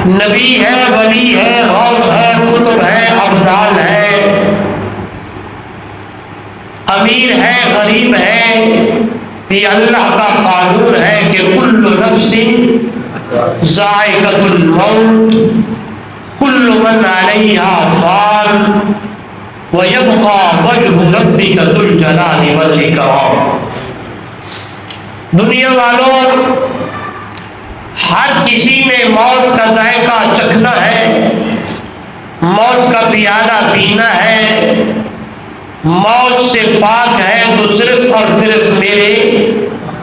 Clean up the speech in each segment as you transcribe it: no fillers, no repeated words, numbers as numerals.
نبی ہے، ولی ہے، غوث ہے، قطب ہے، ابدال ہے، امیر ہے، غریب ہے، یہ اللہ کا قانون ہے کہ کل نفس ذائقۃ الموت، کل من علیہا فان وَيَبْقَى وَجْهُ رَبِّكَ ذُو الْجَلَالِ وَالْإِكْرَامِ۔ دنیا والوں، ہر کسی نے موت کا ذائقہ چکھنا ہے، موت کا پیالہ پینا ہے، موت سے پاک ہے تو صرف اور صرف میرے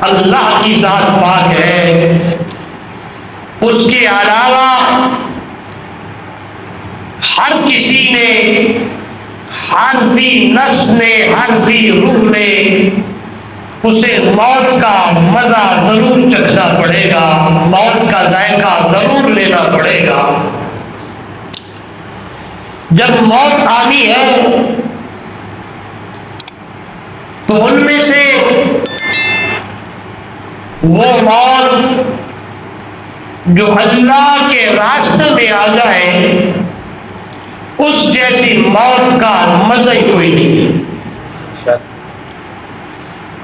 اللہ کی ذات پاک ہے، اس کے علاوہ ہر کسی نے، ہر ذی نفس نے، ہر ذی روح نے اسے موت کا مزہ ضرور چکھنا پڑے گا، موت کا ذائقہ ضرور لینا پڑے گا۔ جب موت آنی ہے تو ان میں سے وہ موت جو اللہ کے راستے میں آ جائے، اس جیسی موت کا مزہ ہی کوئی نہیں ہے۔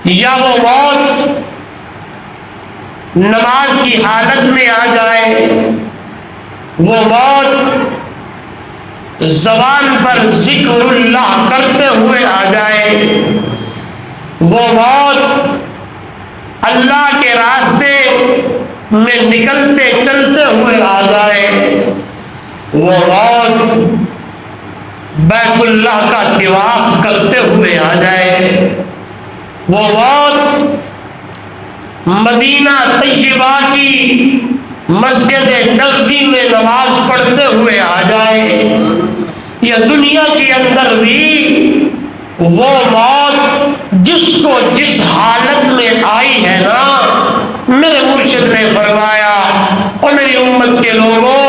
یا وہ موت نماز کی حالت میں آ جائے، وہ موت زبان پر ذکر اللہ کرتے ہوئے آ جائے، وہ موت اللہ کے راستے میں نکلتے چلتے ہوئے آ جائے، وہ موت بیت اللہ کا طواف کرتے ہوئے آ جائے، وہ موت مدینہ طیبہ کی مسجد نبوی میں نماز پڑھتے ہوئے آ جائے، یا دنیا کے اندر بھی وہ موت جس کو جس حالت میں آئی ہے نا، میرے مرشد نے فرمایا اور میری امت کے لوگوں،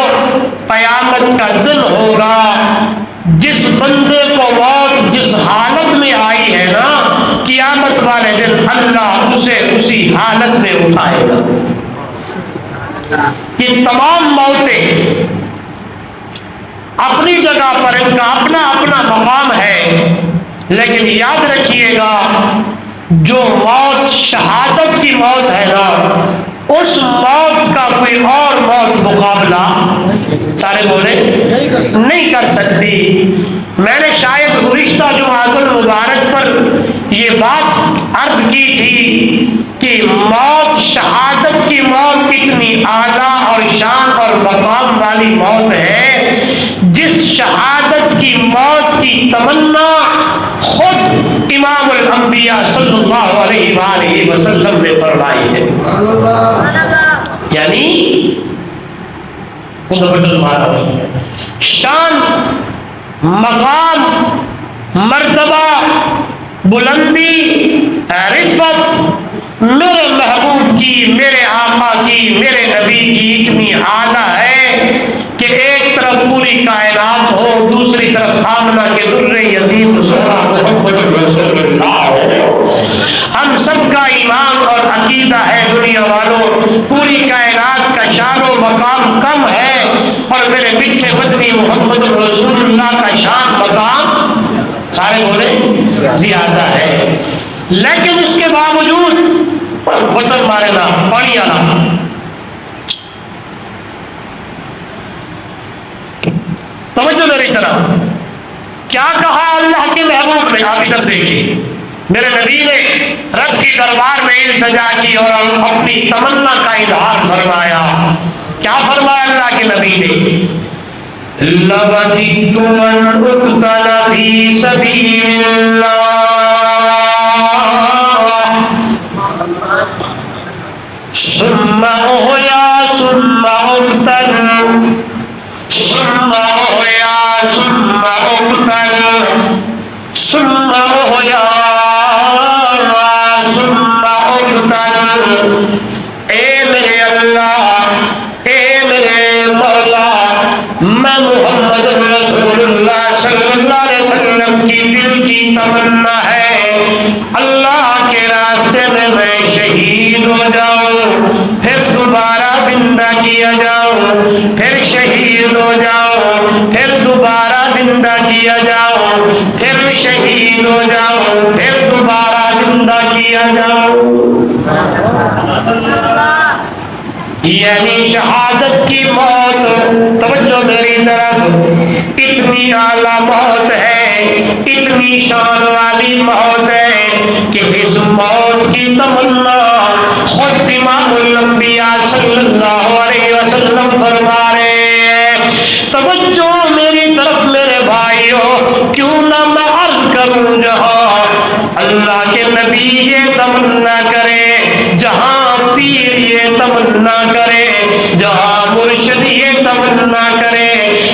قیامت کا دن ہوگا، جس بندے کو موت جس حالت میں آئی ہے نا، قیامت والے دن اللہ اسے اسی حالت میں اٹھائے گا۔ یہ تمام موتیں اپنی جگہ پر ان کا اپنا اپنا مقام ہے، لیکن یاد رکھیے گا جو موت شہادت کی موت ہے نا، اس موت کا کوئی اور موت مقابلہ سارے بولے نہیں کر سکتی۔ میں نے شاید گزشتہ جمعۃ المبارک پر یہ بات عرض کی تھی کہ موت، شہادت کی موت اتنی اعلیٰ اور شان اور مقام والی موت ہے، جس شہادت کی موت کی تمنا خود امام الانبیاء صلی اللہ علیہ وآلہ وسلم نے فرمائی ہے۔ یعنی شان، مقام، مرتبہ، بلندی، رفعت میرے محبوب کی، میرے آقا کی، میرے نبی کی اتنی اعلیٰ ہے کہ ایک طرف پوری کائنات ہو، دوسری طرف آمنہ کے در یتیم زہرا محمد رسول اللہ ہو۔ ہم سب کا ایمان اور عقیدہ ہے دنیا والوں، پوری کائنات کا شان و مقام کم ہے، اور میرے میٹھے مدنی محمد رسول اللہ کا شان مقام سارے بولے زیادہ ہے۔ لیکن اس کے باوجود بطن مارے نا پانی آنا، توجہ میری طرف، کیا کہا اللہ کے محبوب نے؟ آپ ادھر دیکھیں، میرے نبی نے رب کی دربار میں التجا کی اور اپنی تمنا کا اظہار فرمایا۔ کیا فرمایا اللہ کے نبی نے؟ لَوَدِدتُّ أَنْ أُقْتَلَ فِي سَبِيلِ ثم أحيا ثم أقتل ثم أحيا ثم أقتل ثم أحيا ثم أقتل۔ اے میرے اللہ، اے میرے مولا، میں محمد رسول اللہ صلی اللہ علیہ وسلم کی دل کی تمنا ہے اللہ کے راستے میں شہید ہو جاؤں، پھر دوبارہ زندہ کیا جاؤں، پھر شہید شہید ہو جاؤ، پھر دوبارہ زندہ کیا جاؤ، پھر شہید ہو جاؤ، پھر دوبارہ زندہ کیا جاؤ۔ یعنی شہادت کی موت، توجہ میری طرف، اتنی اعلیٰ موت ہے، اتنی شان والی موت ہے کہ اس موت کی تمنا خود امام الانبیاء صلی اللہ علیہ وسلم فرما رہے ہیں۔ توجہ میری طرف میرے بھائیوں، کیوں نہ میں عرض کروں جہاں اللہ کے نبی یہ تمنا کرے، جہاں پیر یہ تمنا کرے، جہاں مرشد یہ تمنا کرے،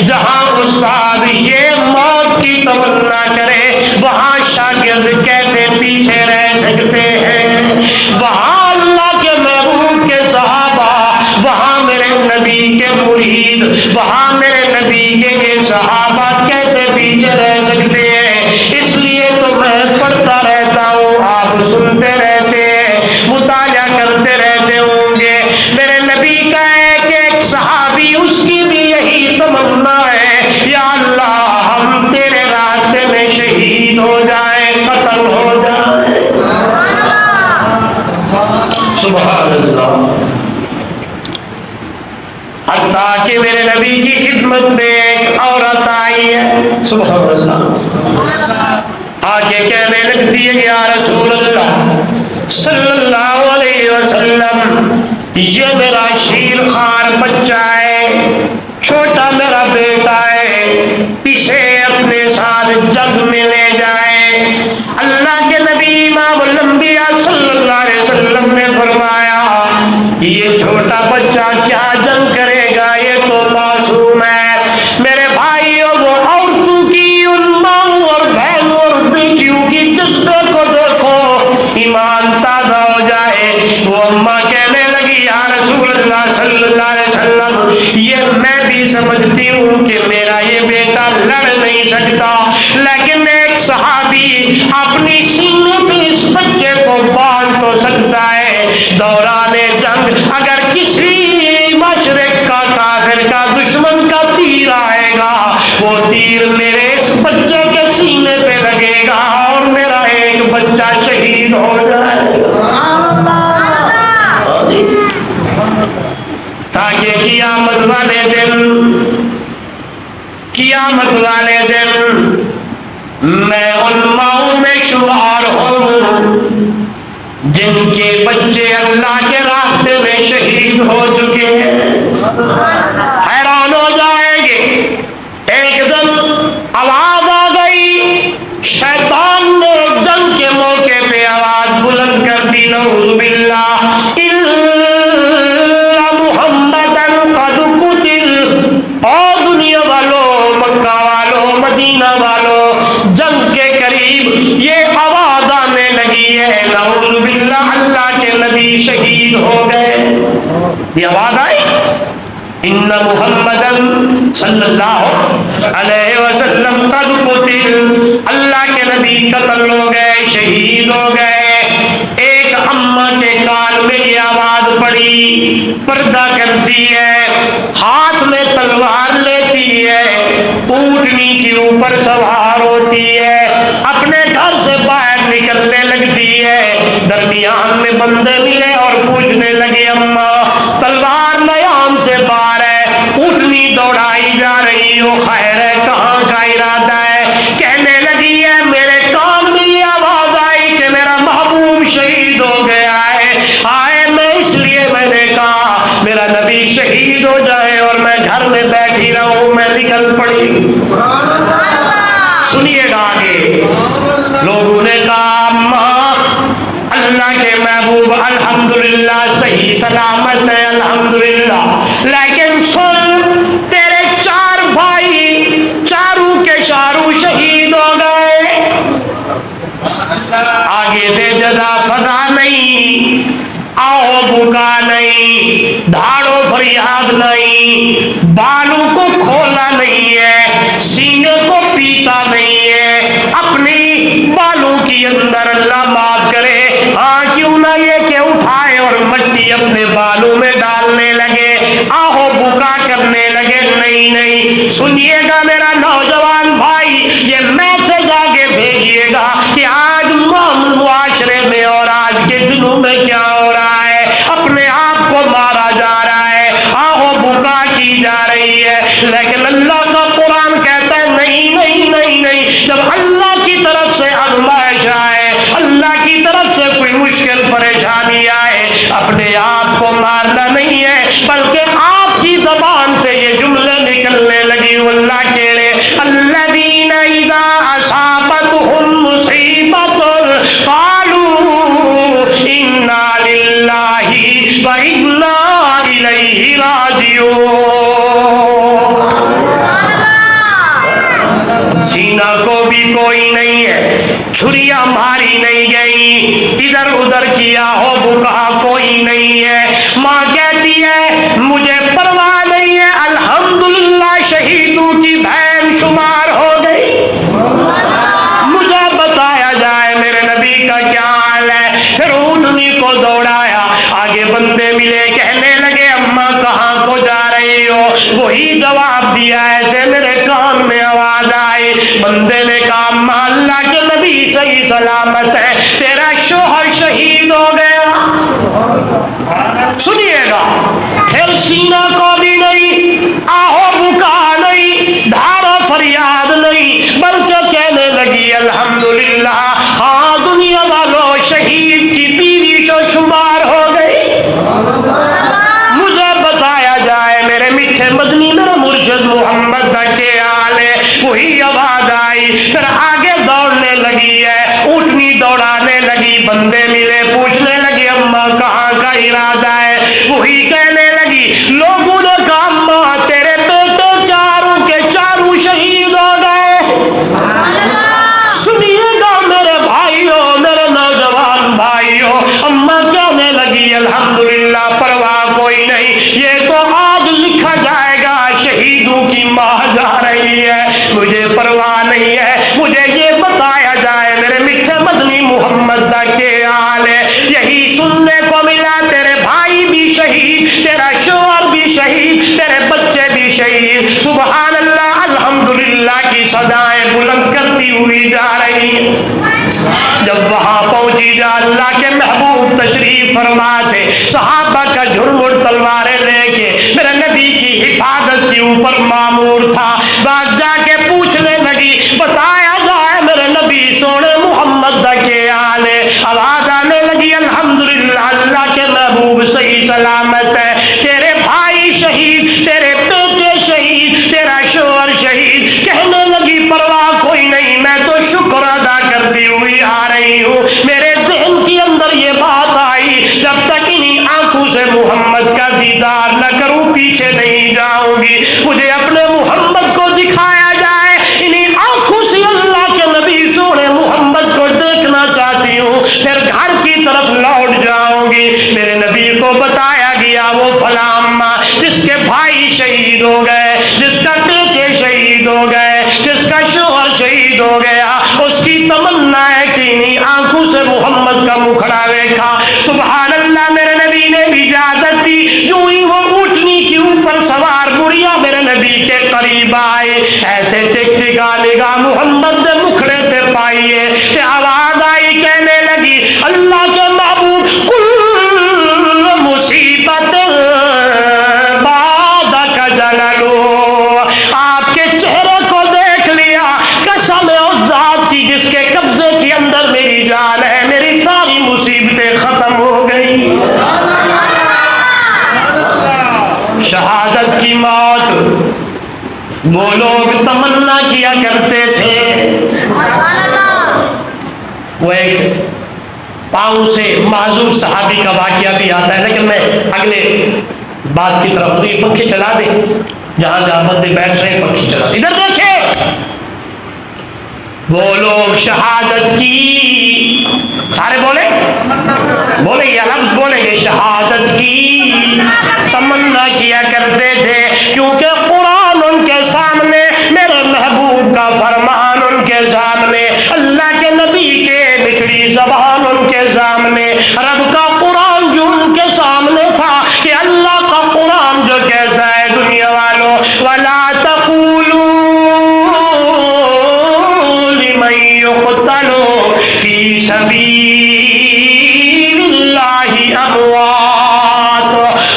جہاں استاد یہ موت کی تمنا کرے، وہاں شاگرد کیسے پیچھے رہ سکتے ہیں؟ وہاں اللہ کے محبوب کے صحابہ، وہاں میرے نبی کے مرید، وہاں میرے نبی کے یہ صحابہ کیسے پیچھے رہ سکتے ہیں؟ اس لیے تو میں پڑھتا رہتا ہوں، آپ سنتے رہتے ہیں، مطالعہ کرتے رہتے ہوں گے۔ میرے نبی کا ایک ایک صحابی، اس کی بھی یہی تمنا ہے، یا اللہ ہم تیرے راستے میں شہید ہو جائیں، قتل ہو جائیں۔ سبحان اللہ۔ حتیٰ کہ میرے نبی کی خدمت میں ایک عورت آئی ہے، سبحان اللہ، آگے کہنے لگتی ہے یا رسول اللہ صلی اللہ علیہ وسلم، یہ میرا شیر خوار بچہ ہے، چھوٹا میرا بیٹا ہے، اسے اپنے ساتھ جنگ میں لے جائیں۔ اللہ کے نبی امام الانبیاء صلی اللہ علیہ وسلم نے فرمایا یہ چھوٹا بچہ کیا جنگ کرے گا، یہ تو معصوم ہے۔ میرے بھائیوں، وہ عورتوں کی ان ماؤں اور بہنوں اور بیٹیوں کی جذبے کو دیکھو، ایمان تازہ ہو جائے۔ وہ اماں کہنے لگی یا رسول اللہ صلی اللہ علیہ وسلم، یہ میں بھی سمجھتی ہوں کہ میرا یہ بیٹا لڑ نہیں سکتا، لیکن ایک صحابی اپنی سینے پہ اس بچے کو باندھ تو سکتا ہے۔ دوران جنگ اگر کسی مشرق کا کافر کا دشمن کا تیر آئے گا، وہ تیر میرے اس بچے کے سینے پہ لگے گا اور میرا ایک بچہ شہید ہو جائے گا، تاکہ قیامت والے دن میں ان ماؤں میں شمار ہوں جن کے بچے اللہ کے راستے میں شہید ہو چکے ہیں۔ حیران ہو جائیں گے۔ ایک دن آواز آ گئی، شیطان نے جنگ کے موقع پہ آواز بلند کر دی، نعوذ باللہ، محمدن قد قتل۔ او دنیا والوں، مکہ والوں، مدینہ والوں، جنگ کے قریب یہ آواز آنے لگی ہے، نعوذ باللہ، اللہ کے نبی شہید ہو گئے۔ یہ آواز آئی، ان محمدن صلی اللہ علیہ وسلم قد قتل، اللہ کے نبی قتل ہو گئے، شہید ہو گئے۔ ایک اماں کے کان میں یہ آواز پڑی، پردہ کرتی ہے، ہاتھ میں تلوار لیتی ہے، اونٹنی کے اوپر سوار ہوتی ہے، اپنے گھر سے باہر نکلنے لگتی ہے۔ درمیان میں بندے ملے اور پوچھنے لگے اماں تلوار نیام سے باہر ہے، اونٹنی دوڑائی جا رہی ہو، خیر ہے، کہاں کا ارادہ ہے؟ کہنے لگی ہے میرے کان میں یہ آواز آئی کہ میرا محبوب شہید ہو گیا ہے، آئے میں اس لیے میں نے کہا میرا نبی شہید ہو جائے اور میں گھر میں بیٹھی رہوں، میں نکل پڑی۔ سنیے گا آگے، لوگوں نے کہا اماں اللہ کے محبوب الحمدللہ صحیح سلامت ہے الحمدللہ، لیکن سن تیرے چار بھائی چاروں کے چاروں شہید ہو گئے، آگے سے جدا فضا نہیں، آؤ بکا نہیں، دھاڑو فریاد نہیں، بالوں کو کھولا نہیں ہے، سینے کو پیتا نہیں ہے، اپنی بالوں کی اندر اللہ معاف کرے، ہاں کیوں نہ یہ کہ اٹھائے اور مٹی اپنے بالوں میں ڈالنے لگے، آہو بکا کرنے لگے، نہیں کوئی نہیں. سنیے گا میرا نوجوان بھائی, یہ میسج آگے بھیجیے گا کہ آج معاشرے میں اور آج کے دنوں میں کیا ہو رہا ہے. اپنے آپ کو مارا جا رہا ہے, آہو بکا کی جا رہی ہے, لیکن اللہ کا قرآن کہتا ہے نہیں نہیں نہیں نہیں. جب اللہ کی طرف سے آزمائش آئے, اللہ کی طرف سے کوئی مشکل پریشانی آئے, اپنے آپ کو مارنا نہیں ہے, بلکہ آپ کی زبان سے یہ جملے نکلنے لگی. اللہ کہہ رہے الذین اذا اصابتهم مصیبۃ قالوا انا للہ وانا الیہ راجعون. سینہ کو بھی کوئی نہیں ہے, چھریاں ماری نہیں گئی, ادھر ادھر کیا ہو بکا کوئی نہیں ہے. ماں کہتی ہے مجھے پرواہ نہیں ہے, الحمدللہ شہیدوں کی بہن شمار ہو گئی. مجھے بتایا جائے میرے نبی کا کیا حال ہے. پھر اونٹنی کو دوڑایا, آگے بندے ملے, کہنے لگے اماں کہاں کو جا رہی ہو. وہی جواب دیا ایسے میرے کان میں آواز آئی. بندے نے کہا اماں اللہ کے نبی صحیح سلامت ہے, تیرا شوہر شہید ہو گیا. سنیے گا, پھر سینہ کو بھی نہیں, آہو بکا نہیں, دھارا فریاد نہیں, بلکہ کہنے لگی الحمدللہ ہاں دنیا والوں شہید کی بیوی شو شمار ہو گئی. مجھے بتایا جائے میرے میٹھے مدنی میرے مرشد محمد کے آلے. وہی آواز آئی, پھر آگے دوڑنے لگی ہے, اونٹنی دوڑانے لگی, بندے ملے, پوچھنے لگی اماں کہاں کا ارادہ ہے. وہی کہنے لگی لوگوں نے کہا اماں تیرے بیٹے چاروں کے چاروں شہید ہو گئے. سنیے گا میرے بھائیوں, میرے نوجوان بھائیوں, اماں کہنے لگی الحمدللہ پرواہ کوئی نہیں, یہ تو آج لکھا جائے گا شہیدوں کی ماں جا رہی ہے, مجھے پرواہ نہیں ہے. مجھے یہ بتایا جائے میرے میٹھے مدنی محمد کے آلے, یہی سننے کو ملا تیرے بھائی بھی شہید, تیرا شوہر بھی شہید, تیرے بچے بھی شہید. سبحان اللہ الحمدللہ کی صدائیں بلند کرتی ہوئی جا رہی ہے. جب وہاں پہنچی جا اللہ کے محبوب تشریف فرما تھے, صحابہ کا جھرمٹ تلواریں لے کے میرے نبی کی حفاظت کے اوپر مامور تھا. بات جا کے پوچھنے لگی بتایا جائے میرے نبی سونے محمد کے آلے. آواز آنے لگی الحمدللہ اللہ کے محبوب صحیح سلامت ہے, تیرے بھائی شہید, تیرے بیٹے شہید, تیرا شوہر شہید. کہنے لگی پرواہ کوئی نہیں, میں تو شکر ادا کرتی ہوئی آ رہی ہوں. میرے ذہن کے اندر یہ بات آئی جب تک انہیں آنکھوں سے محمد کا دیدار نہ کروں پیچھے نہیں جاؤں گی. مجھے اپنے محمد کو دکھایا جائے, انہیں آنکھوں سے اللہ کے نبی سونے محمد کو دیکھنا چاہتی ہوں, پھر گھر کی طرف لوٹ جاؤں گی. میرے نبی کو بتایا گیا وہ فلاں اماں جس کے بھائی شہید ہو گئے, جس کا بیٹے شہید ہو گئے, جس کا شوہر شہید ہو گیا, اس کی تمنا ہے کہ انہیں آنکھوں سے محمد کا مکھڑا دیکھا. سبحان اللہ, میرے نبی نے بھی اجازت دی. جو ہی وہ اونٹنی کے اوپر سوار بڑھیا میرے نبی کے قریب آئے, ایسے ٹک ٹکا نگاہ محمد نے مکھڑے تے پائیے, تے آواز آئی کہنے لگی اللہ کے محبوب کل مصیبت بعد کا جللو. آپ کے چہرے کو دیکھ لیا, قسم اس ذات کی جس کے قبضے کے اندر میری جان ہے, میری ساری مصیبتیں ختم ہو گئی. شہادت کی موت وہ لوگ تمنا کیا کرتے تھے. وہ ایک پاؤں سے معذور صحابی کا واقعہ بھی آتا ہے, لیکن میں اگلے بات کی طرف, تو یہ پنکھے چلا دیں, جہاں جہاں بندے بیٹھ رہے ہیں پنکھے چلا دیں. ادھر دیکھیں, وہ لوگ شہادت کی, سارے بولے یہ لفظ بولیں گے, شہادت کی تمنا کیا کرتے تھے, کیونکہ قرآن ان کے سامنے, میرے محبوب کا فرمان ان کے سامنے, اللہ کے نبی کے مٹھڑی زبان ان کے سامنے, رب کا قرآن جو ان کے سامنے تھا, کہ اللہ کا قرآن جو کہتا ہے دنیا والوں وَلَا تقولوا لمن يقتل في سبيل الله اموات.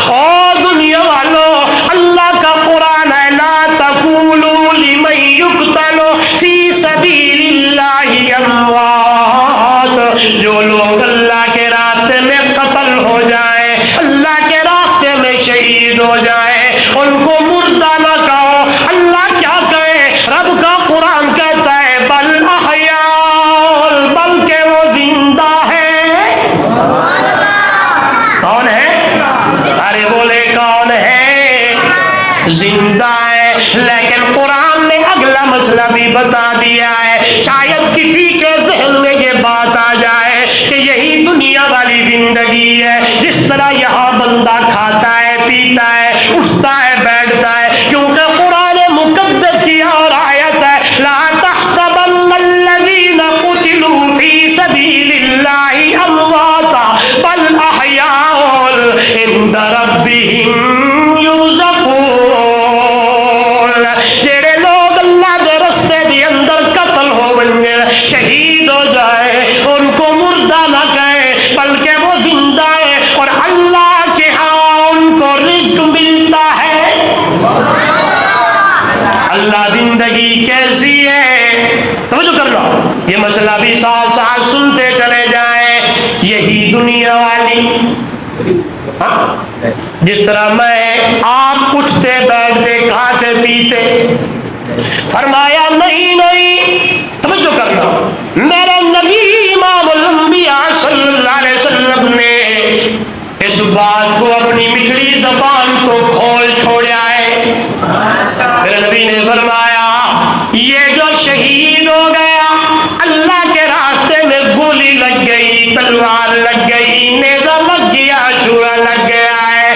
اور دنیا والوں، اللہ کا قرآن ہے، لا تقولوا لمن يقتل في سبيل الله اموات. جو لوگ اللہ کے راستے میں قتل ہو جائیں، اللہ کے راستے میں شہید ہو جائیں، ان کو مردہ نہ کہو. اللہ کیا کہے؟ رب کا قرآن کہتا ہے بل احیاء، بلکہ وہ زندہ ہے. کون ہے؟ سارے بولے کون ہے؟ زندہ ہے. لیکن قرآن نے اگلا مسئلہ بھی بتا دیا ہے. شاید کسی کے ذہن میں یہ بات آ جائے کہ یہی دنیا والی زندگی ہے، جس طرح یہاں بندہ کھاتا ہے، پیتا ہے، اٹھتا ہے، بیٹھتا ہے. کیونکہ قرآن مقدس کی اور آیت ہے لا تحسبن الذین قتلوا فی سبیل اللہ امواتا بل احیاء عند ربہم یرزقون. جڑے لوگ اللہ دے رستے دی اندر قتل ہو ونجے، شہید ہو جائے، ان کو مردہ نہ کہے بلکہ وہ زندہ ہے اور اللہ کے ہاں ان کو رزق ملتا ہے. اللہ زندگی کیسی ہے؟ توجہ کر لو، یہ مسئلہ بھی ساتھ ساتھ سنتے چلے جائیں. یہی دنیا والی، جس طرح میں آپ اٹھتے بیٹھتے کھاتے پیتے، فرمایا نہیں نہیں، توجہ کرنا، میرے نبی امام الانبیاء صلی اللہ علیہ وسلم نے اس بات کو اپنی مٹھڑی زبان کو کھول چھوڑا ہے. میرے نبی نے فرمایا یہ جو شہید ہو گیا، اللہ کے راستے میں گولی لگ گئی، تلوار لگ گئی، نیزہ لگ گیا، چھرا لگ گیا ہے،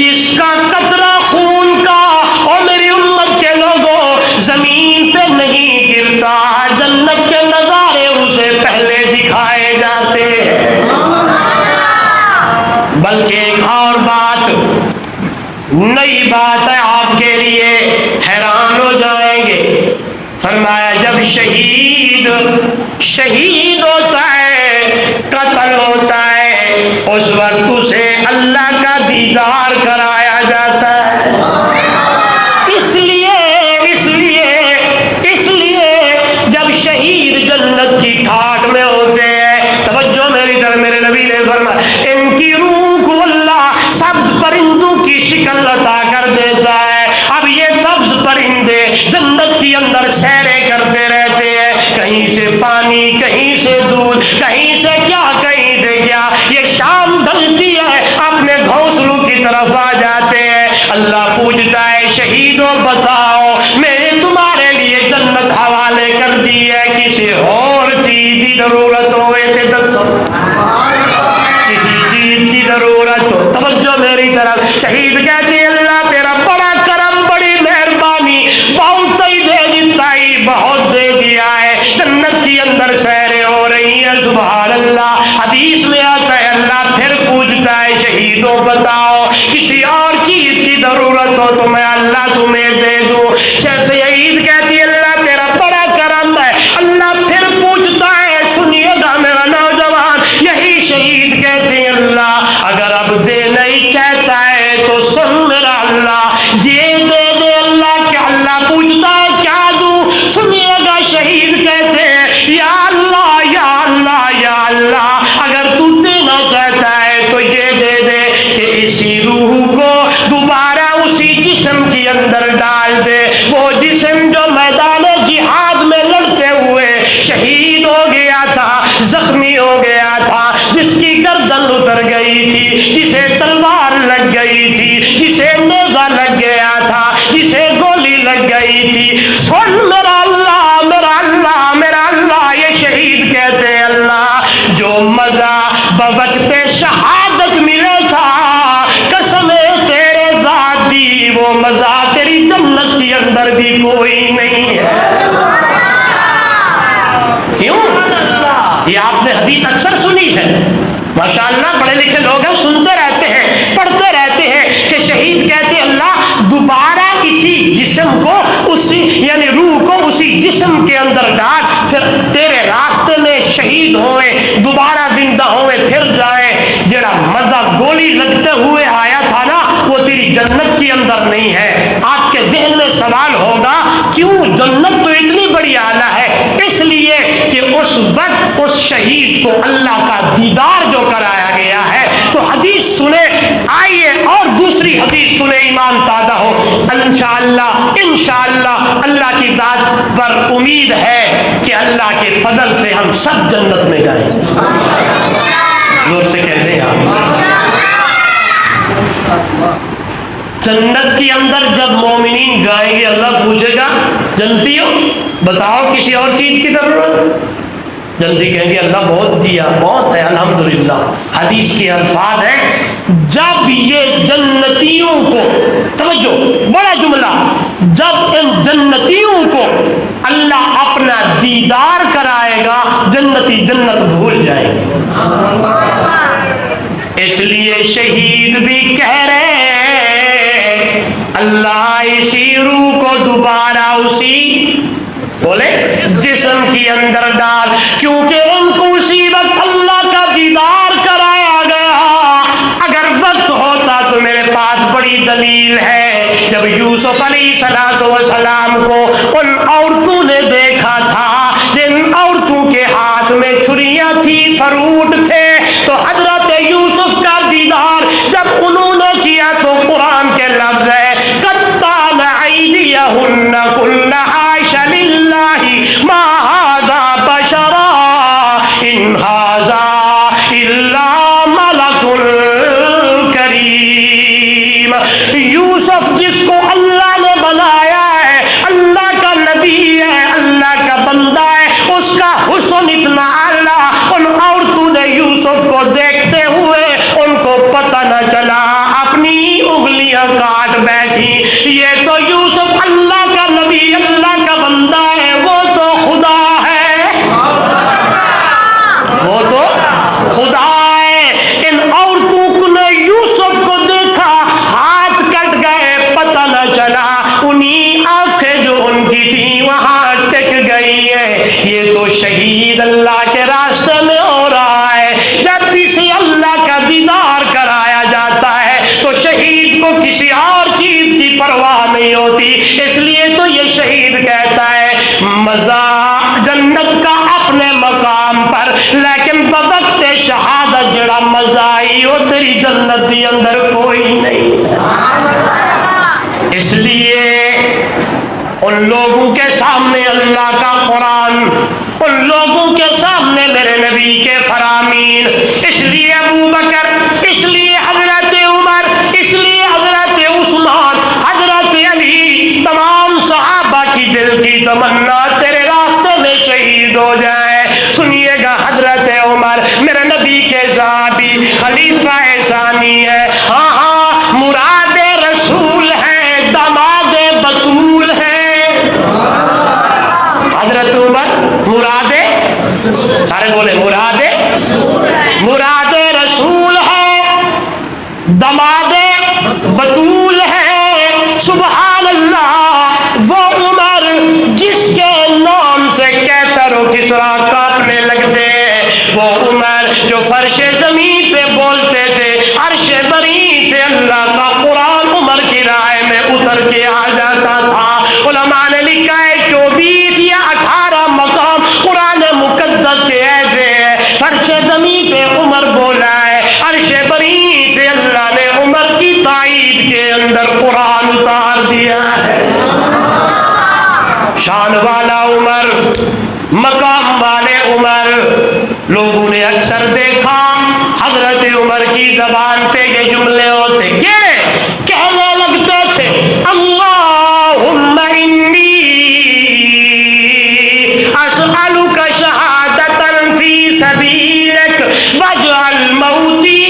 اس کا قطرہ خون کا اور میری امت کے لوگوں زمین پہ نہیں گرتا. جنت کے نظارے اسے پہلے دکھائے جاتے ہیں. بلکہ ایک اور بات، نئی بات ہے آپ کے لیے، حیران ہو جائیں گے. فرمایا جب شہید ہوتا ہے، قتل ہوتا ہے، اس وقت اسے اللہ کا دیدار کرایا جاتا ہے. اس لیے جب شہید جنت کی ٹھاٹ میں ہوتے ہیں، توجہ میری طرف، میرے نبی نے فرمایا ان کی روح کو اللہ سبز پرندوں کی شکل عطا کر دیتا ہے. اب یہ سبز پرندے جنت کے اندر سیریں کرتے رہتے ہیں، کہیں سے پانی، کہیں سے دودھ، کہیں سے کیا، کہیں سے کیا. یہ شام ڈھلتی ہے، اپنے گھونسلوں کی طرف آ جاتے ہیں. اللہ پوچھتا ہے شہیدوں بتاؤ میں نے تمہارے لیے جنت حوالے کر دی ہے، کسی اور چیز کی ضرورت ہوئے تے دسو، کسی چیز کی ضرورت ہو. توجہ میری طرف، شہید کہتے ہیں اللہ تیرا بڑا کرم، بڑی مہربانی، بہت ہی دے دیتا ہی بہت دے دیا ہے. جنت کے اندر سیریں ہو رہی ہیں، سبحان اللہ. حدیث میں آتا ہے اللہ پھر پوچھتا ہے شہیدوں بتاؤ کسی اور چیز کی ضرورت ہو تو میں اللہ تمہیں دے دوں. شہید کہتی ہے اللہ تیرا بڑا کرم ہے. اللہ پھر پوچھتا ہے، سنیے گا میرا نوجوان، یہی شہید کہتے ہیں اللہ اگر اب دینا ہی چاہتا ہے تو سن میرا اللہ یہ دے دے. اللہ کیا، اللہ پوچھتا ہے کیا دوں؟ سنیے گا شہید کہتے ہیں یا اللہ یا اللہ یا اللہ اگر تو دینا چاہتا ہے تو یہ دے دے کہ اسی روح کو دوبارہ اسی جسم کے اندر ڈال دے، وہ جسم جو میدان جہاد میں لڑتے ہوئے شہید ہو گیا تھا، زخمی ہو گیا تھا، جس کی گردن اتر گئی تھی، جسے تلوار لگ گئی تھی، جسے نیزہ لگ گیا تھا، جسے گولی لگ گئی تھی. سن میرا اللہ، میرا اللہ، میرا اللہ. یہ شہید کہتے ہیں اللہ جو مزہ بوقت شہادت ملے تھا، قسم تیرے ذات دی، وہ مزہ تیری جنت کے اندر بھی کوئی نہیں ہے. کیوں؟ یہ آپ نے حدیث اکثر سنی ہے، ماشاءاللہ پڑھے لکھے لوگ ہیں، سنتے رہتے ہیں، پڑھتے رہتے ہیں کہ شہید کہتے ہیں اللہ دوبارہ اسی جسم کو اس یعنی روح کو اسی جسم کے اندر ڈال، پھر تیرے راستے میں شہید ہوئے، دوبارہ زندہ ہوئے، پھر جائیں۔ جڑا مزہ گولی لگتے ہوئے آیا تھا نا، وہ تیری جنت کے اندر نہیں ہے۔ آپ کے ذہن میں سوال ہوگا کیوں؟ جنت تو اتنی بڑی اعلیٰ ہے، اس لیے کہ اس وقت اس شہید کو اللہ کا دیدار جو کرایا گیا ہے۔ تو حدیث سنے، آئیے اور دوسری حدیث سنے، ایمان تازہ ہو۔ انشاءاللہ اللہ کی ذات پر امید ہے کہ اللہ کے فضل سے ہم سب جنت میں جائیں۔ زور سے کہہ دیں آپ۔ جنت کے اندر جب مومنین جائیں گے، اللہ پوچھے گا جنتی ہو، بتاؤ کسی اور چیز کی ضرورت؟ جنتی کہیں گے اللہ بہت دیا، بہت ہے الحمدللہ۔ حدیث کے الفاظ ہیں جب یہ جنتیوں کو، توجہ بڑا جملہ، جب ان جنتیوں کو اللہ اپنا دیدار کرائے گا، جنتی جنت بھول جائیں گے۔ اس لیے شہید بھی کہہ رہے ہیں اللہ اسی روح کو دوبارہ اسی بولے جسم کے اندر ڈال، کیونکہ ان کو اسی وقت اللہ کا دیدار کرایا گیا۔ اگر وقت ہوتا تو میرے پاس بڑی دلیل ہے، جب یوسف علیہ السلام کو ان عورتوں نے دیکھا تھا جن عورتوں کے ہاتھ میں چھریاں تھی، فروٹ تھے، تو حضرت یوسف کا دیدار جب انہوں نے کیا تو قرآن کے لفظ ہے قطعن ایدیہن کلہا للہ ما ھذا بشرا ان ھذا الا ملک کریم۔ یوسف جس کو اللہ نے بنایا ہے، اللہ کا نبی ہے، اللہ کا بندہ ہے، اس کا حسن اتنا اعلیٰ، ان عورتوں نے یوسف کو دیکھتے ہوئے ان کو پتہ نہ چلا، اپنی انگلیاں کاٹ بیٹھی۔ یہ تو یوسف اللہ کا نبی، اللہ کا بندہ ہے، وہ تو خدا ہے، وہ تو خدا ہے۔ ان عورتوں نے یوسف کو دیکھا، ہاتھ کٹ گئے، پتہ نہ چلا، انہی آنکھیں جو ان کی تھی وہاں ٹک گئی ہے۔ یہ تو شہید اللہ کے راستے میں ہو رہا ہے۔ جب کسی اللہ کا دیدار کرایا جاتا ہے تو شہید کو کسی اور چیز کی پرواہ نہیں ہوتی، اس لیے تو یہ شہید کہتا ہے مزہ جنت کا اپنے مقام پر، لیکن بوقت شہادت جڑا مزہ آئی وہ تیری جنت کے اندر کوئی نہیں۔ اس لیے ان لوگوں کے سامنے اللہ کا قرآن، ان لوگوں کے سامنے میرے نبی کے فرامین، اس لیے ابو بکر، اس لیے حضرت عمر، اس لیے حضرت عثمان، حضرت علی، تمام صحابہ کی دل کی تمنا تیرے راستے میں شہید ہو جائے۔ سنیے گا حضرت عمر میرے نبی کے صحابی، خلیفہ ثانی ہے، ہاں ہاں مراد رسول ہے، داماد بطول ہے۔ حضرت عمر مراد، سارے بولے مراد رسول ہے، داماد بطول ہے۔ سبحان اللہ، وہ عمر جس کے نام سے کیسر و کسریٰ کانپنے لگتے، وہ عمر جو فرش زمین پہ بولتے تھے، عرش بری سے اللہ کا قرآن عمر کی رائے میں اتر کے آ جاتا تھا۔ علماء نے لکھا ہے 24 یا 18 مقام قرآن مقدس کے ایسے ہیں، فرش زمین پہ عمر بولا ہے، عرش بری سے اللہ نے عمر کی تائید کے اندر قرآن اتار دیا ہے۔ شان والا عمر، مقام والے عمر، لوگوں نے اکثر دیکھا حضرت عمر کی زبان پہ یہ جملے ہوتے، کہنے لگتے تھے اللہم انی اسألک شہادتا فی سبیلک واجعل موتی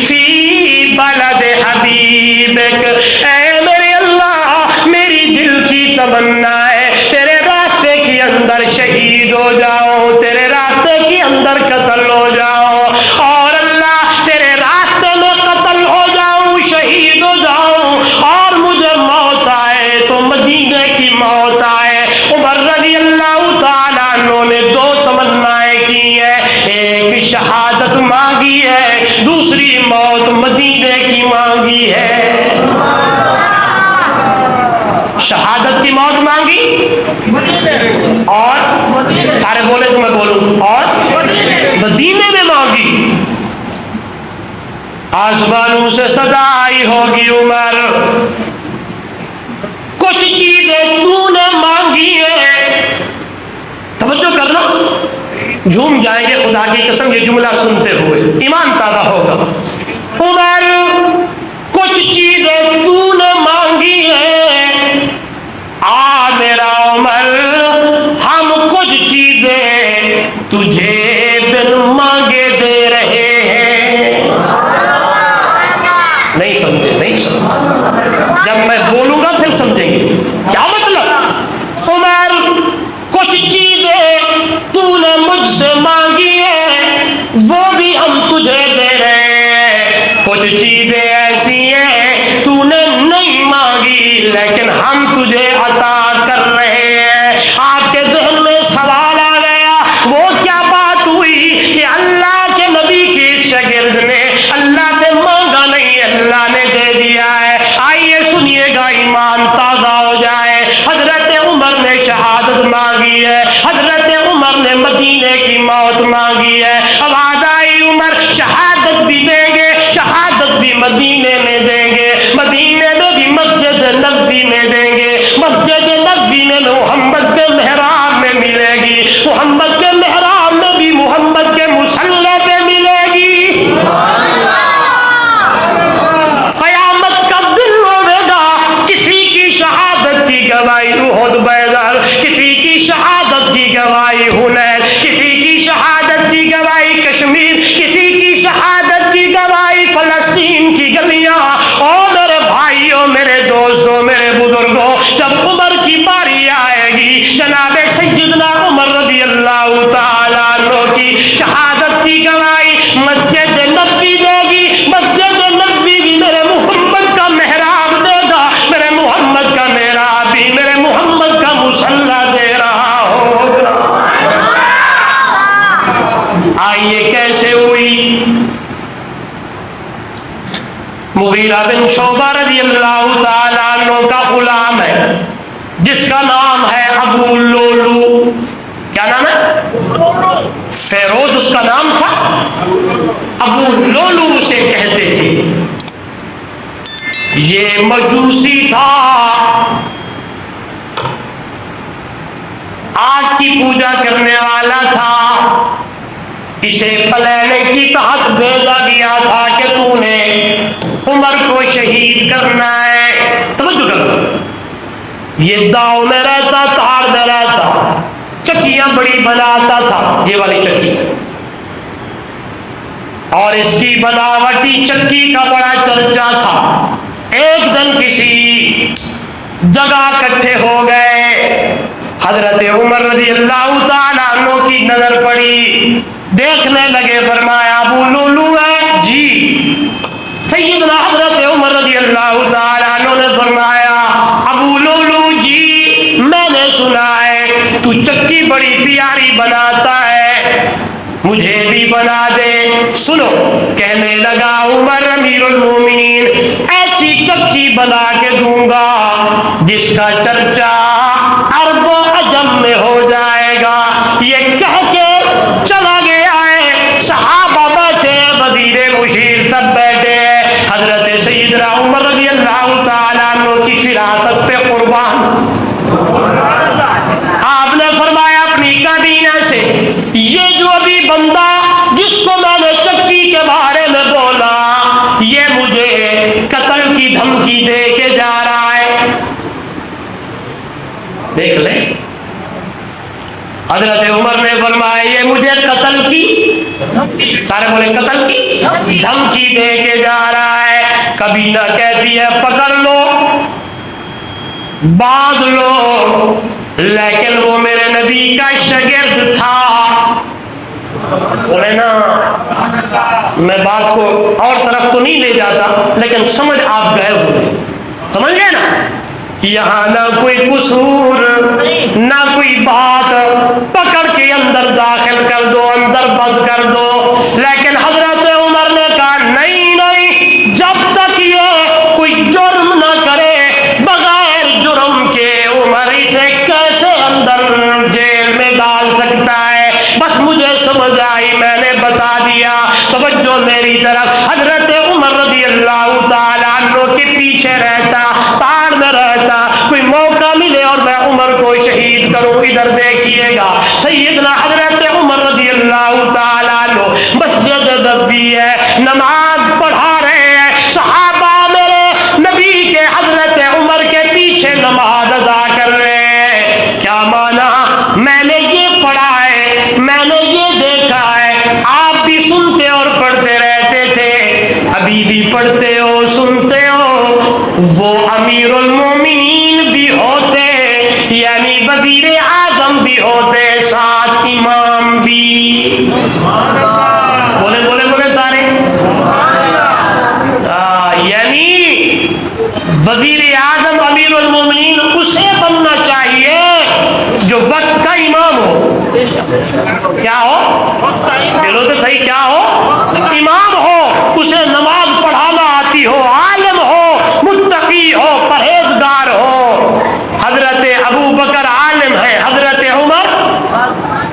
فی بلد حبیبک۔ اے میرے اللہ، میری دل کی تمنا ہے تیرے راستے کے اندر شہید ہو جاؤں، تیرے راستے کے اندر قتل ہو جاؤں، اور اللہ تیرے راستے میں قتل ہو جاؤں، شہید ہو جاؤں، اور مجھے موت آئے تو شہادت کی موت مانگی اور سارے بولے تو میں بولوں اور مدینے میں مانگی. آسمانوں سے صدا آئی ہوگی عمر کچھ چیزیں تو نے مانگی ہے. توجہ کرنا, جھوم جائیں گے خدا کی قسم یہ جملہ سنتے ہوئے, ایمان تازہ ہوگا. عمر کچھ چیزیں تو نے مانگی ہے, آ میرا عمر ہم کچھ چیزیں تجھے بن مانگے دے رہے ہیں. نہیں سمجھے, نہیں سمجھے, جب میں بولوں گا پھر سمجھیں گے کیا مطلب. عمر کچھ چیزیں تو نے مجھ سے مانگی ہے وہ بھی ہم تجھے دے رہے ہیں. کچھ چیزیں ایسی ہیں تو نے نہیں مانگی لیکن ہم تجھے عطا کر رہے ہیں. آپ کے ذہن میں سوال آ گیا وہ کیا بات ہوئی کہ اللہ کے نبی کے شاگرد نے اللہ سے مانگا نہیں, اللہ نے دے دیا ہے. آئیے سنیے گا, ایمان تازہ ہو جائے. حضرت عمر نے شہادت مانگی ہے, حضرت عمر نے مدینے کی موت مانگی ہے. آواز آئی عمر شہادت بھی دیں گے, شہادت بھی مدینے میں دیں گے, مدینے میں بھی مسجد نبوی میں دیں گے, مسجد نبوی میں محمد کے محراب میں ملے گی, محمد کے محراب میں بھی محمد کے مصلی پہ ملے گی. قیامت کا دن ہوے گا, کسی کی شہادت کی گواہی احد بیدر, کسی کی شہادت کی گواہی حنین, کسی کی شہادت کی گواہی کشمیر, کسی کی شہادت کی گواہی فلسطین کی گلیاں. اور میرے بھائیوں, میرے دوستوں, میرے بزرگوں, جب عمر کی باری آئے گی جناب سیدنا عمر رضی اللہ تعالیٰ عنہ کی شہادت کی گواہی مسجد نبوی دے گی. مسجد نبوی بھی میرے محمد کا محراب دے گا, میرے محمد کا محراب بھی میرے محمد کا مصلی دے رہا ہوگا. آئیے کیسے ہوئی. مغیرہ بن شعبہ رضی اللہ تعالیٰ عنہ کا غلام ہے جس کا نام ہے ابو لولو. کیا نام ہے؟ فیروز اس کا نام تھا, ابو لولو اسے کہتے تھے. یہ مجوسی تھا, آگ کی پوجا کرنے والا تھا. اسے پلانے کی تحت بھیجا گیا تھا کہ تو نے عمر کو شہید کرنا ہے. توجہ کرو, یہ داؤ میں رہتا, تار میں رہتا, چکیاں بڑی بناتا تھا, یہ والی چکی, اور اس کی بناوٹی چکی کا بڑا چرچا تھا. ایک دن کسی جگہ اکٹھے ہو گئے, حضرت عمر رضی اللہ تعالیٰ عنہ کی نظر پڑی, دیکھنے لگے, فرمایا ابو لولو ہے جی. سیدنا حضرت عمر رضی اللہ تعالیٰ عنہ نے فرمایا ابو لولو جی میں نے سنا ہے تو چکی بڑی پیاری بناتا ہے, مجھے بھی بنا دے. سنو, کہنے لگا عمر امیر المومنین ایسی چکی بنا کے دوں گا جس کا چرچا عرب و عجم میں ہو جائے گا. یہ کہہ کے چلا گیا ہے. صحابہ بیٹھے, وزیر مشیر سب بیٹھے. حضرت سیدنا عمر رضی اللہ تعالیٰ عنہ کی فراست پہ قربان. آپ نے فرمایا اپنی کابینہ سے, یہ جو ابھی بندہ جس کو میں نے چکی کے بارے میں بولا یہ مجھے قتل کی دھمکی دے کے جا رہا ہے. دیکھ لیں, حضرت عمر نے فرمایا یہ مجھے قتل کی, سارے بولے قتل کی دھمکی دے کے جا رہا ہے. کابینہ کہتی ہے پکڑ لو, باندھ لو, لیکن وہ میرے نبی کا شاگرد تھا. بولے نا, میں بات کو اور طرف تو نہیں لے جاتا لیکن سمجھ آپ گئے ہوئے, سمجھ گئے نا. یہاں نہ کوئی قصور نہ کوئی بات, پکڑ کے اندر داخل کر دو, اندر بند کر دو. لیکن حضرت عمر نے کہا نہیں نہیں, جب تک یہ کوئی جرم نہ کرے بغیر جرم کے عمر کو شہید کرو. ادھر دیکھیے گا سیدنا حضرت عمر رضی اللہ تعالیٰ عنہ مسجد نبوی ہے, نماز پڑھا رہے ہیں, صحابہ میرے نبی کے حضرت عمر کے پیچھے نماز ادا کر رہے ہیں. کیا مانا؟ میں نے یہ پڑھا ہے, میں نے یہ دیکھا ہے, آپ بھی سنتے اور پڑھتے رہتے تھے, ابھی بھی پڑھتے ہو سنتے ہو. وہ امیر المومنین بھی ہوتے, یعنی وزیر اعظم بھی ہوتے, ساتھ امام بھی. بولے بولے بولے سارے. یعنی وزیر اعظم امیر المومنین اسے بننا چاہیے جو وقت کا امام ہو. کیا ہو؟ بولو تو صحیح, کیا ہو؟ امام ہو, اسے نماز پڑھانا آتی ہو, عالم ہو, متقی ہو, پرہیزگار ہو. حضرت ابو بکر عالم ہے, حضرت عمر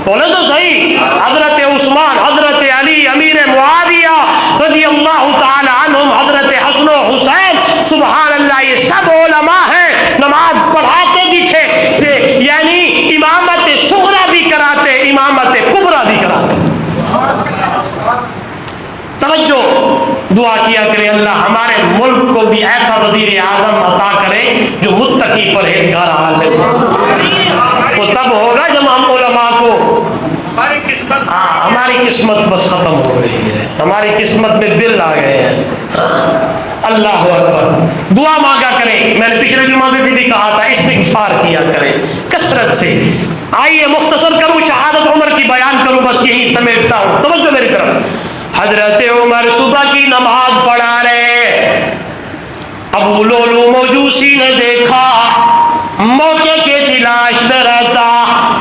بولے تو صحیح, حضرت عثمان, حضرت علی امیر معاویہ رضی اللہ تعالی عنہم, حضرت حسن و حسین, سبحان اللہ, یہ سب علماء ہیں, نماز پڑھاتے بھی تھے, یعنی امامت صغرا بھی کراتے, امامت کبرا بھی کراتے. توجہ, دعا کیا کرے اللہ ہمارے ملک کو بھی ایسا وزیر اعظم عطا کرے جو متقی پرہیزگار عالم ہو. تو تب ہوگا جب ہم علماء کو, ہماری قسمت بس ختم ہو گئی ہے, ہماری قسمت میں بل آ گئے ہیں. اللہ اکبر. دعا مانگا کریں, میں نے پچھلے جمعہ میں بھی کہا تھا, استغفار کیا کریں کثرت سے. آئیے مختصر کروں, شہادت عمر کی بیان کروں, بس یہی سمیٹتا ہوں. توجہ میری طرف. حضرت عمر صبح کی نماز پڑھا رہے, ابو لولو موجوسی نے دیکھا, موقع کے تلاش میں رہتا,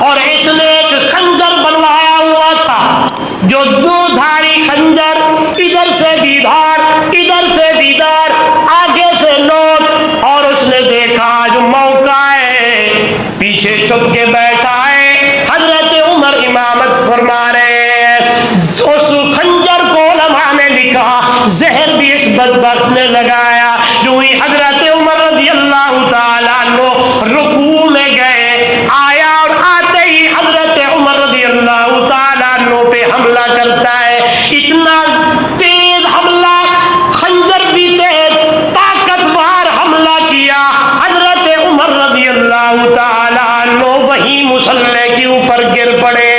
اور اس نے ایک خنجر بنوایا ہوا تھا, جو دو دھاری خنجر, ادھر سے بھی دھار, ادھر سے بھی دھار, آگے سے نوک. اور اس نے دیکھا جو موقع ہے, پیچھے چھپ کے بیٹھا ہے, حضرت عمر امامت فرما رہے ہیں. اس خنجر کو علماء نے لکھا زہر بھی اس بدبخت نے لگایا. جو ہی حضرت عمر رضی اللہ تعالیٰ عنہ رکوع میں گئے, آیا اور آتے ہی حضرت عمر رضی اللہ تعالیٰ عنہ پہ حملہ کرتا ہے. اتنا تیز حملہ, خنجر بھی تیز, طاقتور حملہ کیا. حضرت عمر رضی اللہ تعالیٰ عنہ وہی مصلی کے اوپر گر پڑے.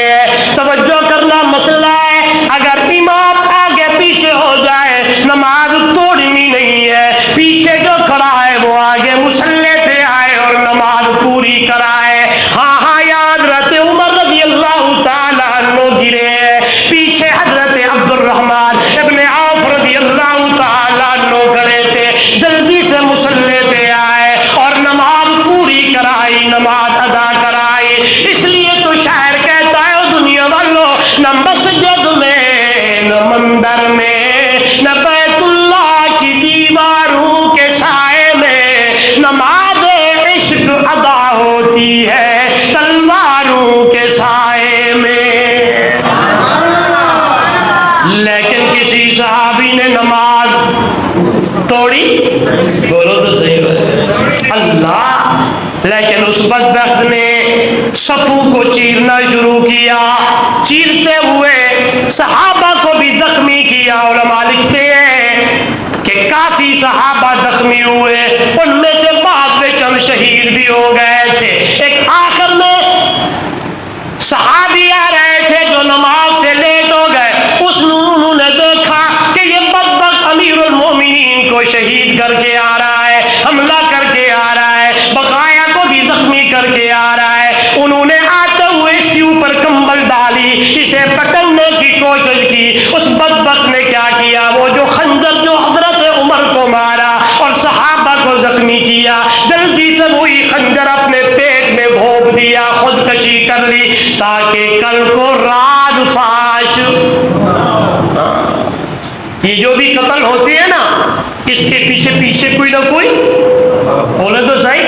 توجہ کرنا, مسئلہ ہے, اگر امام آگے پیچھے ہو جائے نماز توڑنی نہیں ہے, پیچھے جو کھڑا ہے وہ آگے مصلی پہ آئے اور نماز پوری کرائے. ہاں ہاں, حضرت عمر رضی اللہ تعالیٰ عنہ گرے, پیچھے حضرت عبد الرحمن ابن عوف رضی اللہ تعالیٰ عنہ کھڑے تھے, جلدی سے مصلی پہ آئے اور نماز پوری کرائی, نماز ادا کرائی. اس لیے تو شاعر کہتا ہے, دنیا والوں, نہ مسجد میں نہ مندر میں, نہ بیت اللہ کی دیواروں کے سائے میں, نماز عشق ادا ہوتی ہے تلواروں کے سائے میں. لیکن کسی صحابی نے نماز توڑی, بولو تو صحیح اللہ. لیکن اس بدبخت نے صفوں کو چیرنا شروع کیا, چیرتے ہوئے صحابہ کو بھی زخمی کیا. علماء لکھتے ہیں کہ کافی صحابہ زخمی ہوئے, ان میں سے بعض میں چند شہید بھی ہو گئے تھے. ایک آخر میں صحابی آ رہے تھے جو نماز سے لیٹ ہو گئے, انہوں نے دیکھا کہ یہ بدبخت امیر المومنین کو شہید کر کے آ رہا ہے, حملہ کر کے آ رہا ہے, بقایا کو بھی زخمی کر کے آ رہا ہے. انہوں نے آتے ہوئے اس کے اوپر کمبل ڈالی, اسے پکڑنے کی کوشش کی. اس بدبخت نے کیا کیا, وہ جو خنجر جو حضرت عمر کو مارا اور صحابہ کو زخمی کیا, جلدی سے وہی خنجر اپنے پیٹ میں گھونپ دیا, خودکشی کر لی, تاکہ کل کو راز فاش. یہ جو بھی قتل ہوتے ہیں نا, اس کے پیچھے پیچھے کوئی نہ کوئی, بولے تو صحیح,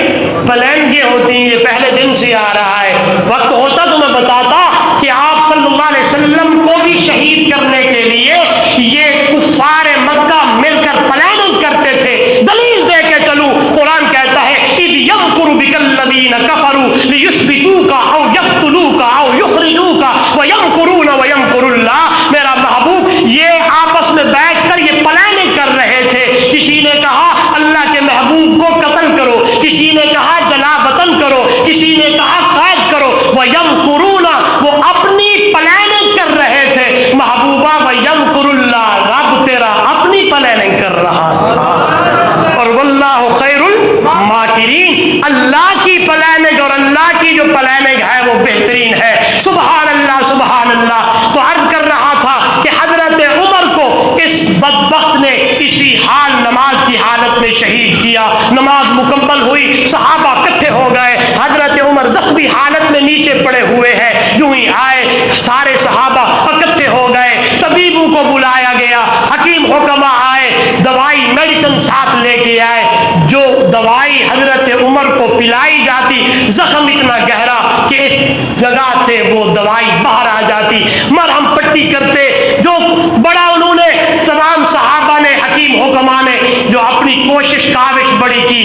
پلان یہ ہوتی ہیں. یہ پہلے دن سے آ رہا ہے, وقت ہوتا تو میں بتاتا کہ آپ صلی اللہ علیہ وسلم کو بھی شہید کرنے کے لیے یہ کفار مکہ مل کر پلاننگ کرتے تھے. دلیل دے کے چلوں, قرآن کہتا ہے اذ یمکر بک الذین الذین کفروا لیثبتوک او یقتلوک او یخرجوک ویمکرون ویمکر اللہ. میرا محبوب یہ آپس میں بیٹھ کر یہ پلاننگ کر رہے تھے. کسی نے کہا اللہ کے محبوب کو قتل کرو, کسی نے کہا جلا وطن کرو, کسی نے کہا قید کرو. ویمکرون, وہ اپنی پلاننگ کر رہے تھے. محبوبہ ویمکر اللہ, رب تیرا اپنی پلاننگ کر رہا تھا. اور واللہ خیر الماکرین, اللہ کی پلاننگ اور اللہ کی جو پلاننگ ہے وہ بہترین ہے. سبحان اللہ سبحان اللہ. تو عرض کر رہا تھا کہ حضرت عمر کو اس بدبخت نے اسی حال نماز کی حالت میں شہید کیا. نماز مکمل ہوئی, صحابہ اکٹھے ہو گئے. حضرت عمر زخمی حالت میں نیچے پڑے ہوئے ہیں. جو ہی آئے سارے صحابہ اکٹھے ہو گئے. طبیبوں کو بلایا گیا, حکیم حکما آئے, دوائی میڈیسن ساتھ لے کے آئے. جو دوائی حضرت عمر کو پلائی جاتی, زخم اتنا گہرا کہ اس جگہ سے وہ دوائی باہر آ جاتی. مرہم پٹی کرتے, جو بڑا انہوں نے تمام صحابہ نے, حکیم حکما نے جو اپنی کوشش کاوش بڑی کی.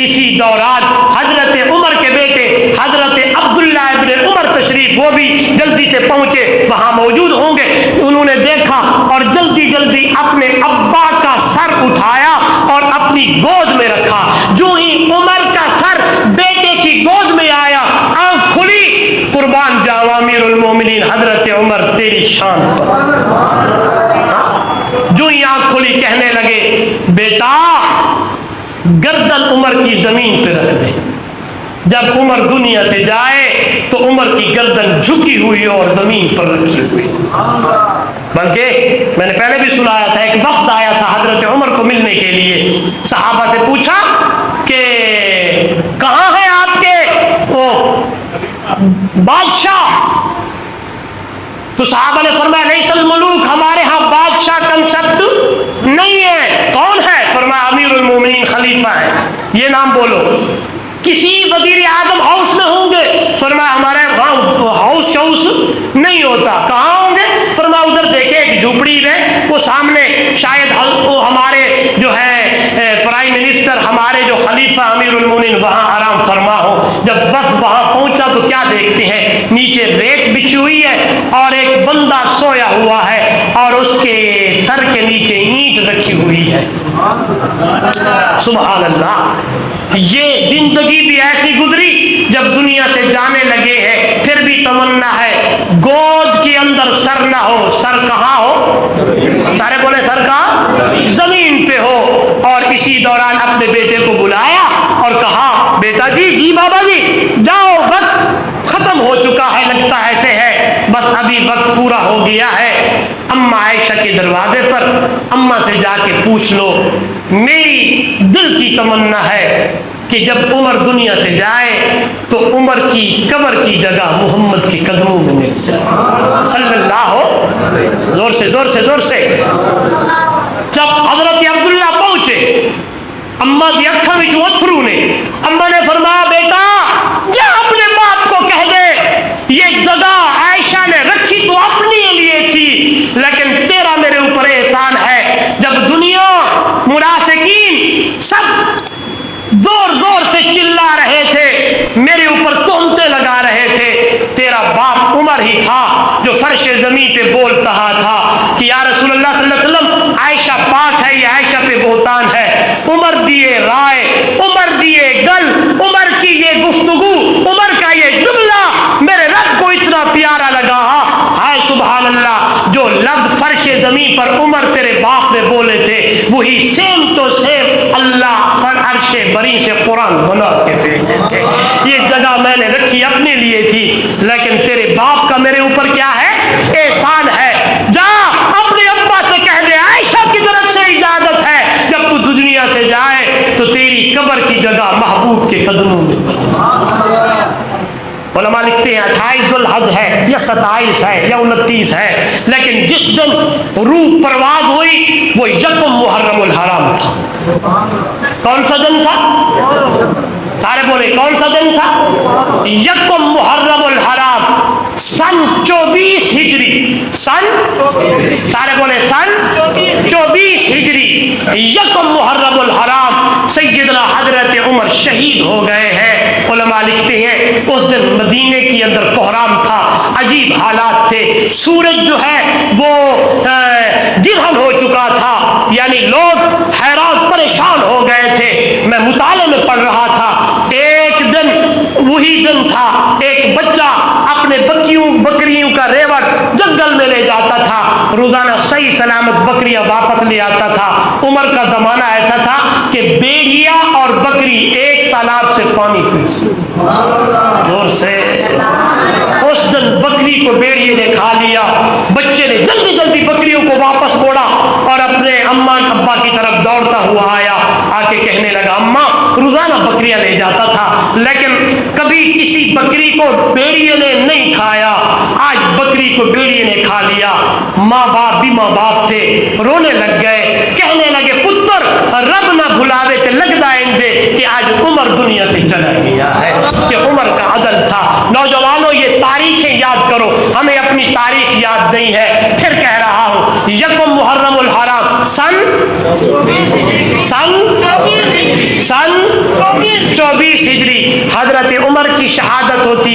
اسی دوران حضرت عمر کے بیٹے حضرت عبداللہ ابن عمر تشریف, وہ بھی جلدی سے پہنچے, وہاں موجود ہوں گے. انہوں نے دیکھا اور جلدی جلدی اپنے ابا کا سر اٹھایا اور اپنی گود میں رکھا. جو ہی عمر کا سر بیٹے کی گود میں آیا, آنکھ کھلی, قربان جاؤ امیر المومنین حضرت عمر تیری شان پر. جو ہی آنکھ کھلی کہنے لگے, بیٹا گردن عمر کی زمین پہ رکھ دے. جب عمر دنیا سے جائے تو عمر کی گردن جھکی ہوئی اور زمین پر رکھی ہوئی. بلکہ میں نے پہلے بھی سنایا تھا, ایک وفد آیا تھا حضرت عمر کو ملنے کے لیے. صحابہ سے پوچھا کہ کہاں ہے آپ کے وہ بادشاہ؟ تو صحابہ نے فرمایا لیس الملوک, ہمارے ہاں بادشاہ کنسپٹ نہیں ہے. کون ہے؟ فرمایا امیر المومنین خلیفہ ہے. یہ نام بولو. کسی وزیر اعظم ہاؤس میں ہوں گے؟ فرمایا ہمارے وہاں ہاؤس شاؤس نہیں ہوتا. کہاں ہوں گے؟ فرمایا ادھر دیکھے ایک جھوپڑی میں, وہ سامنے شاید وہ ہمارے جو ہے پرائم منسٹر, ہمارے جو خلیفہ امیر المومنین وہاں آرام فرما ہو. جب وقت وہاں پہنچا تو کیا دیکھتے ہیں, نیچے ریت بچھی ہوئی ہے اور ایک بندہ سویا ہوا ہے اور اس کے سر کے نیچے اینٹ رکھی ہوئی ہے. سبحان اللہ. یہ زندگی بھی ایسی گزری, جب دنیا سے جانے لگے ہیں پھر بھی تمنا ہے گود کے اندر سر نہ ہو. سر کہاں ہو؟ سارے بولے سر کہاں؟ زمین پہ ہو. اور اسی دوران اپنے بیٹے کو بلایا اور کہا, بیٹا جی, جی بابا جی, جاؤ, وقت ختم ہو چکا ہے, لگتا ایسے ہے بس ابھی وقت پورا ہو گیا ہے. اماں عائشہ کے دروازے پر, اماں سے جا کے پوچھ لو, میری دل کی تمنا ہے کہ جب عمر دنیا سے جائے تو عمر کی قبر کی جگہ محمد کے قدموں میں مل جائے صلی اللہ ہو. زور سے زور سے زور سے. جب حضرت عبداللہ پہنچے, اماں دی اکھاں وچ اتھرو نے. اماں نے فرمایا, بیٹا جا اپنے باپ کو کہہ دے یہ جگہ عائشہ نے رکھی تو اپنے لیے تھی, لیکن تیرا میرے اوپر احسان ہے. جب دنیا منافقین سب زور زور سے چلا رہے تھے, میرے اوپر تہمتیں لگا رہے تھے, تیرا باپ عمر ہی تھا جو فرش زمین پہ بول رہا تھا کہ یا رسول اللہ صلی اللہ علیہ وسلم, عائشہ پاک ہے, یہ عائشہ پہ بہتان ہے. عمر دیے رائے, عمر دیے گل, عمر کی یہ گفتگو, عمر کا یہ جملہ میرے رب کو اتنا پیارا لگا. ہائے سبحان اللہ, جو لفظ فرش زمین پر عمر تیرے باپ نے بولے تھے وہی سیم تو سیم اللہ عرش بری سے قرآن بنا کے بھیجے تھے. یہ جگہ میں نے رکھی اپنے لیے تھی, لیکن تیرے باپ کا میرے اوپر کیا ہے, احسان ہے. جا اپنے ابا سے کہہ دے عائشہ کی طرف سے اجازت ہے, جب تو دنیا سے جائے تو تیری قبر کی جگہ محبوب کے قدموں میں. علماء لکھتے ہیں 28 ذوالحج ہے یا 27 ہے یا 29 ہے, لیکن جس دن روح پرواز ہوئی وہ یکم محرم الحرام تھا. کون سا دن تھا؟ سارے بولے کون سا دن تھا؟ یکم محرم الحرام سن 24 ہجری. سن سارے بولے سن 24 ہجری یکم محرم الحرام سیدنا حضرت عمر شہید ہو گئے ہیں. علماء لکھتے اس دن مدینے کے اندر کوہرام تھا، عجیب حالات تھے، سورج جو ہے وہ گرہن ہو چکا تھا، یعنی لوگ حیران پریشان ہو گئے تھے۔ میں مطالعے میں پڑھ رہا تھا، ایک دن وہی دن تھا، ایک بچہ اپنے بکریوں کا ریوڑ جنگل میں لے جاتا تھا، روزانہ صحیح سلامت بکریاں واپس لے آتا تھا۔ عمر کا زمانہ ایسا تھا کہ بھیڑیا اور بکری ایک تالاب سے پانی پی، دور سے اس دن بکری کو بھیڑیے نے کھا لیا۔ بچے نے جلدی جلدی بکریوں کو واپس موڑا اور اپنے اماں ابا کی طرف دوڑتا ہوا آیا، آ کے کہنے لگا اماں روزانہ بکریاں لے جاتا تھا لیکن کبھی کسی بکری کو بھیڑیے نے نہیں کھایا، آج بکری کو بھیڑیے نے کھا لیا۔ ماں باپ بھی ماں باپ تھے، رونے لگ گئے، کہنے لگے پتر رب نہ بھلاوے تے لگدا انجے کہ آج عمر دنیا سے چلا گیا ہے، کہ عمر کا عدل تھا۔ نوجوانوں یہ تاریخیں یاد کرو، ہمیں اپنی تاریخ یاد نہیں ہے۔ پھر کہہ رہا ہوں یکم محرم الحرام سن 24 ہجری حضرت عمر کی شہادت ہوتی